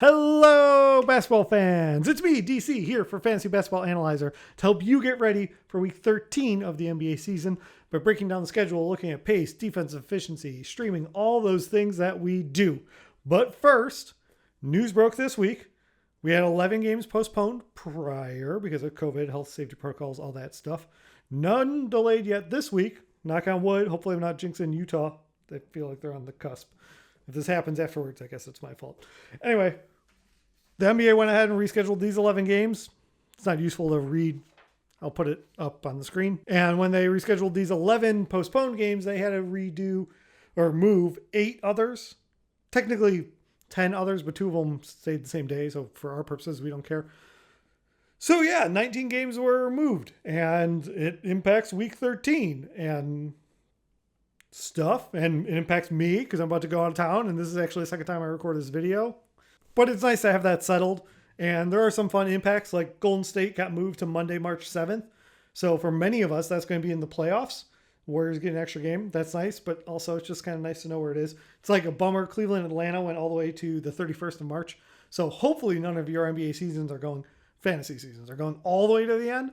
Hello, basketball fans. It's me, DC, here for Fantasy Basketball Analyzer to help you get ready for week 13 of the NBA season by breaking down the schedule, looking at pace, defensive efficiency, streaming, all those things that we do. But first, news broke this week. We had 11 games postponed prior because of COVID, health safety protocols, all that stuff. None delayed yet this week. Knock on wood. Hopefully I'm not jinxing Utah. They feel like they're on the cusp. If this happens afterwards, I guess it's my fault. Anyway, the NBA went ahead and rescheduled these 11 games. It's not useful to read. I'll put it up on the screen. And when they rescheduled these 11 postponed games, they had to redo or move 8 others. Technically 10 others, but 2 of them stayed the same day. So for our purposes, we don't care. So yeah, 19 games were moved and it impacts week 13 and stuff. And it impacts me because I'm about to go out of town. And this is actually the second time I record this video. But it's nice to have that settled. And there are some fun impacts, like Golden State got moved to Monday, March 7th. So for many of us, that's going to be in the playoffs. Warriors get an extra game. That's nice. But also it's just kind of nice to know where it is. It's like a bummer. Cleveland, Atlanta went all the way to the 31st of March. So hopefully none of your NBA seasons are going, fantasy seasons are going all the way to the end,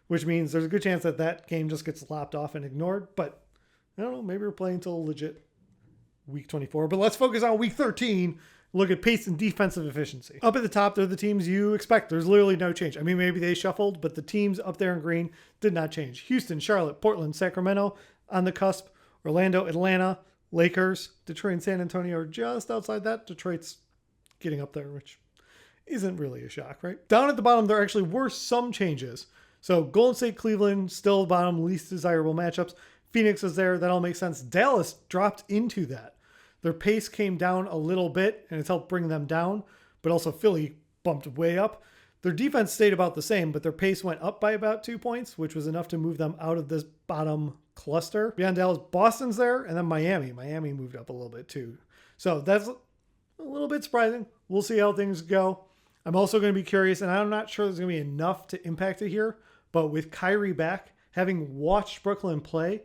which means there's a good chance that that game just gets lopped off and ignored. But I don't know, maybe we're playing until legit week 24. But let's focus on week 13. Look at pace and defensive efficiency. Up at the top, they're the teams you expect. There's literally no change. I mean, maybe they shuffled, but the teams up there in green did not change. Houston, Charlotte, Portland, Sacramento on the cusp. Orlando, Atlanta, Lakers, Detroit, and San Antonio are just outside that. Detroit's getting up there, which isn't really a shock, right? Down at the bottom, there actually were some changes. So Golden State, Cleveland, still bottom, least desirable matchups. Phoenix is there. That all makes sense. Dallas dropped into that. Their pace came down a little bit, and it's helped bring them down. But also Philly bumped way up. Their defense stayed about the same, but their pace went up by about 2 points, which was enough to move them out of this bottom cluster. Beyond Dallas, Boston's there, and then Miami. Miami moved up a little bit too. So that's a little bit surprising. We'll see how things go. I'm also going to be curious, and I'm not sure there's going to be enough to impact it here, but with Kyrie back, having watched Brooklyn play,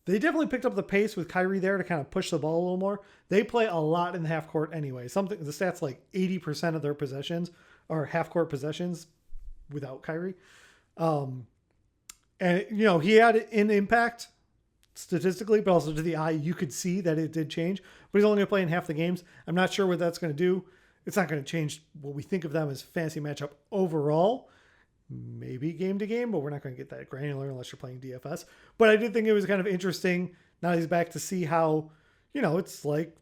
they definitely picked up the pace with Kyrie there to kind of push the ball a little more. They play a lot in the half court anyway. The stats like 80% of their possessions are half court possessions without Kyrie. And he had an impact statistically, but also to the eye, you could see that it did change. But he's only going to play in half the games. I'm not sure what that's going to do. It's not going to change what we think of them as fantasy matchup overall. Maybe game to game, but we're not going to get that granular unless you're playing DFS. But I did think it was kind of interesting now he's back to see how, it's like,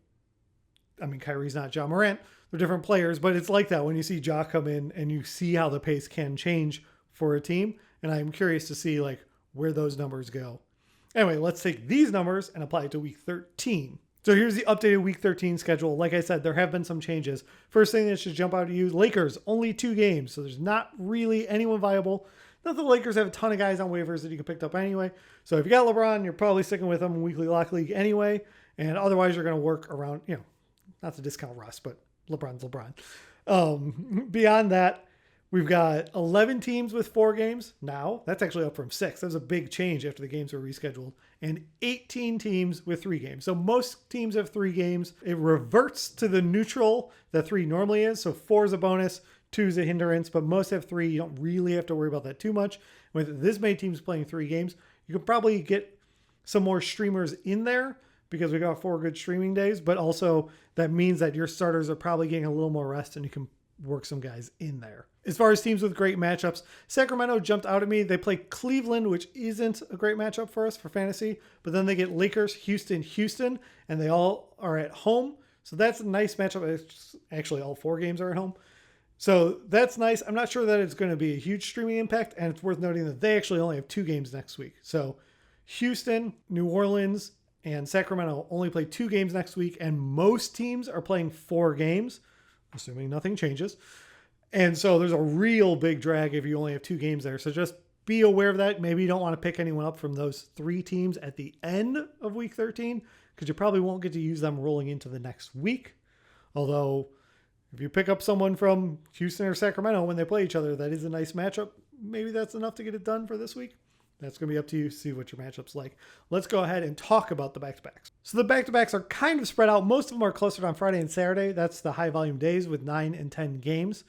Kyrie's not Ja Morant. They're different players, but it's like that when you see Ja come in and you see how the pace can change for a team. And I'm curious to see like where those numbers go. Anyway, let's take these numbers and apply it to week 13. So here's the updated week 13 schedule. Like I said, there have been some changes. First thing that should jump out at you, Lakers, only 2 games. So there's not really anyone viable. Not that the Lakers have a ton of guys on waivers that you can pick up anyway. So if you got LeBron, you're probably sticking with him in weekly lock league anyway. And otherwise you're going to work around, not to discount Russ, but LeBron's LeBron. Beyond that, we've got 11 teams with 4 games now. That's actually up from 6. That was a big change after the games were rescheduled. And 18 teams with 3 games. So most teams have 3 games. It reverts to the neutral that 3 normally is. So 4 is a bonus, 2 is a hindrance, but most have 3. You don't really have to worry about that too much. With this many teams playing 3 games, you can probably get some more streamers in there because we got 4 good streaming days. But also that means that your starters are probably getting a little more rest and you can work some guys in there. As far as teams with great matchups, Sacramento jumped out at me. They play Cleveland, which isn't a great matchup for us for fantasy, but then they get Lakers, Houston, and they all are at home. So that's a nice matchup. Actually, all 4 games are at home. So that's nice. I'm not sure that it's going to be a huge streaming impact, and it's worth noting that they actually only have 2 games next week. So Houston, New Orleans, and Sacramento only play 2 games next week, and most teams are playing 4 games, assuming nothing changes. And so there's a real big drag if you only have 2 games there. So just be aware of that. Maybe you don't want to pick anyone up from those 3 teams at the end of week 13 because you probably won't get to use them rolling into the next week. Although if you pick up someone from Houston or Sacramento when they play each other, that is a nice matchup. Maybe that's enough to get it done for this week. That's going to be up to you. See what your matchup's like. Let's go ahead and talk about the back-to-backs. So the back-to-backs are kind of spread out. Most of them are clustered on Friday and Saturday. That's the high volume days with 9 and 10 games.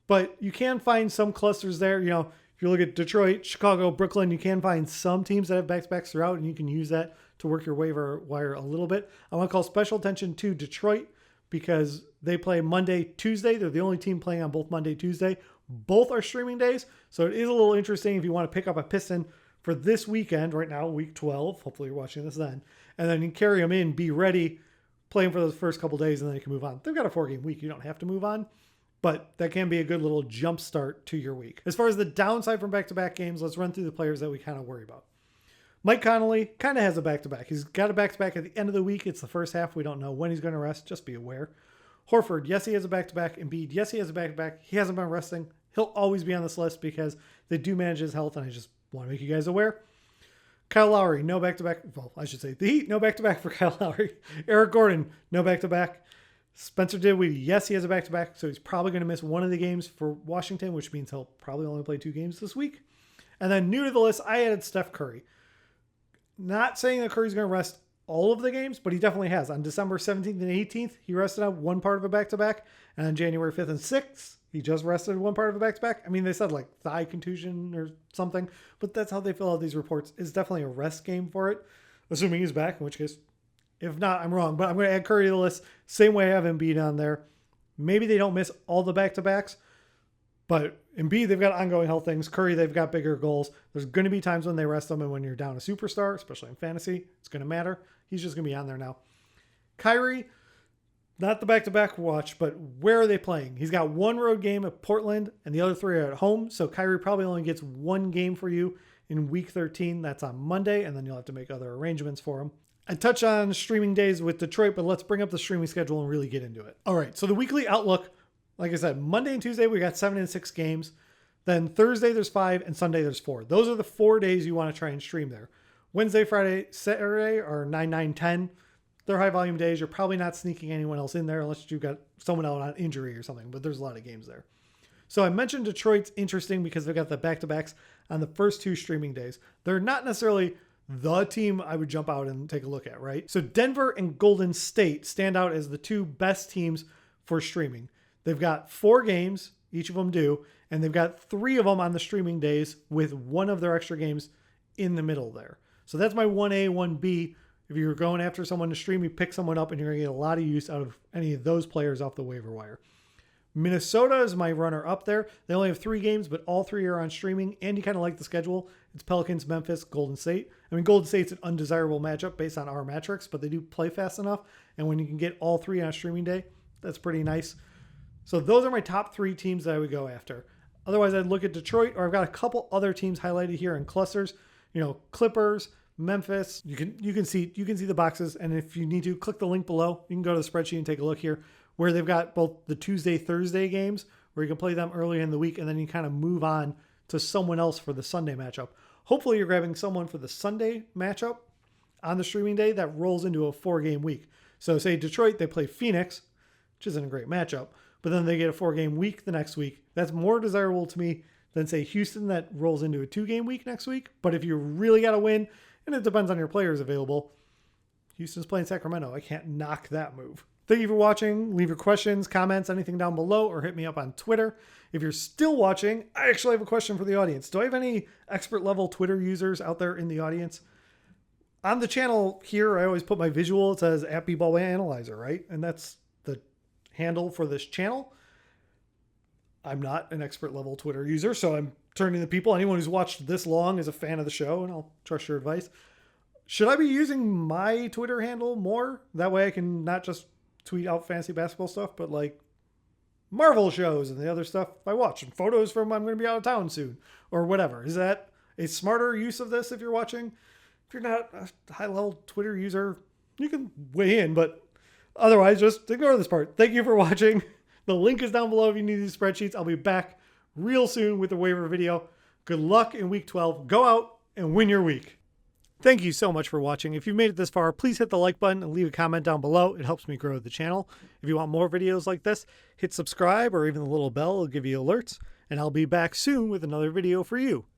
But you can find some clusters there. You know, if you look at Detroit, Chicago, Brooklyn, you can find some teams that have back-to-backs throughout, and you can use that to work your waiver wire a little bit. I want to call special attention to Detroit because they play Monday, Tuesday. They're the only team playing on both Monday, Tuesday. Both are streaming days, so it is a little interesting if you want to pick up a Piston for this weekend, right now, week 12. Hopefully you're watching this then. And then you carry them in, be ready, play them for those first couple days, and then you can move on. They've got a 4-game week. You don't have to move on, but that can be a good little jump start to your week. As far as the downside from back-to-back games, let's run through the players that we kind of worry about. Mike Connolly kind of has a back-to-back. He's got a back-to-back at the end of the week. It's the first half. We don't know when he's going to rest. Just be aware. Horford, yes, he has a back-to-back. Embiid, yes, he has a back-to-back. He hasn't been resting. He'll always be on this list because they do manage his health, and I just want to make you guys aware. Kyle Lowry, no back-to-back. Well, I should say the Heat, no back-to-back for Kyle Lowry. Eric Gordon, no back-to-back. Spencer Dinwiddie, yes, he has a back-to-back, so he's probably going to miss one of the games for Washington, which means he'll probably only play 2 games this week. And then new to the list, I added Steph Curry. Not saying that Curry's going to rest all of the games, but he definitely has. On December 17th and 18th, he rested on one part of a back-to-back. And on January 5th and 6th, he just rested one part of a back-to-back. I mean, they said like thigh contusion or something, but that's how they fill out these reports. It's definitely a rest game for it, assuming he's back, in which case, if not, I'm wrong. But I'm going to add Curry to the list. Same way I have Embiid on there. Maybe they don't miss all the back-to-backs, but Embiid, they've got ongoing health things. Curry, they've got bigger goals. There's going to be times when they rest them, and when you're down a superstar, especially in fantasy, it's going to matter. He's just going to be on there now. Kyrie, not the back-to-back watch, but where are they playing? He's got one road game at Portland, and the other 3 are at home. So Kyrie probably only gets one game for you in week 13. That's on Monday, and then you'll have to make other arrangements for him. I touch on streaming days with Detroit, but let's bring up the streaming schedule and really get into it. All right, so the weekly outlook, like I said, Monday and Tuesday, we got 7 and 6 games. Then Thursday, there's 5, and Sunday, there's 4. Those are the 4 days you want to try and stream there. Wednesday, Friday, Saturday are 9, 9, 10. They're high volume days. You're probably not sneaking anyone else in there unless you've got someone out on injury or something, but there's a lot of games there. So I mentioned Detroit's interesting because they've got the back-to-backs on the first 2 streaming days. They're not necessarily the team I would jump out and take a look at, right? So Denver and Golden State stand out as the 2 best teams for streaming. They've got 4 games, each of them do, and they've got 3 of them on the streaming days with one of their extra games in the middle there. So that's my 1A, 1B. If you're going after someone to stream, you pick someone up and you're going to get a lot of use out of any of those players off the waiver wire. Minnesota is my runner up there. They only have 3 games, but all 3 are on streaming, and you kind of like the schedule. It's Pelicans, Memphis, Golden State. I mean, Golden State's an undesirable matchup based on our metrics, but they do play fast enough, and when you can get all 3 on a streaming day, that's pretty nice. So those are my top 3 teams that I would go after. Otherwise, I'd look at Detroit, or I've got a couple other teams highlighted here in clusters. You know, Clippers, Memphis. You can see the boxes, and if you need to, click the link below. You can go to the spreadsheet and take a look here, where they've got both the Tuesday, Thursday games, where you can play them early in the week, and then you kind of move on to someone else for the Sunday matchup. Hopefully, you're grabbing someone for the Sunday matchup on the streaming day that rolls into a 4-game week. So, say Detroit, they play Phoenix, which isn't a great matchup, but then they get a 4-game week the next week. That's more desirable to me than, say, Houston that rolls into a 2-game week next week. But if you really got to win, and it depends on your players available, Houston's playing Sacramento. I can't knock that move. Thank you for watching. Leave your questions, comments, anything down below, or hit me up on Twitter. If you're still watching, I actually have a question for the audience. Do I have any expert level Twitter users out there in the audience? On the channel here, I always put my visual. It says @BBallAnalyzer, right? And that's the handle for this channel. I'm not an expert level Twitter user, so I'm turning to people. Anyone who's watched this long is a fan of the show, and I'll trust your advice. Should I be using my Twitter handle more? That way I can not just tweet out fantasy basketball stuff, but like Marvel shows and the other stuff I watch, and photos from I'm going to be out of town soon, or whatever. Is that a smarter use of this if you're watching? If you're not a high-level Twitter user, you can weigh in, but otherwise, just ignore this part. Thank you for watching. The link is down below if you need these spreadsheets. I'll be back real soon with a waiver video. Good luck in week 12. Go out and win your week. Thank you so much for watching. If you've made it this far, please hit the like button and leave a comment down below. It helps me grow the channel. If you want more videos like this, hit subscribe or even the little bell will give you alerts. And I'll be back soon with another video for you.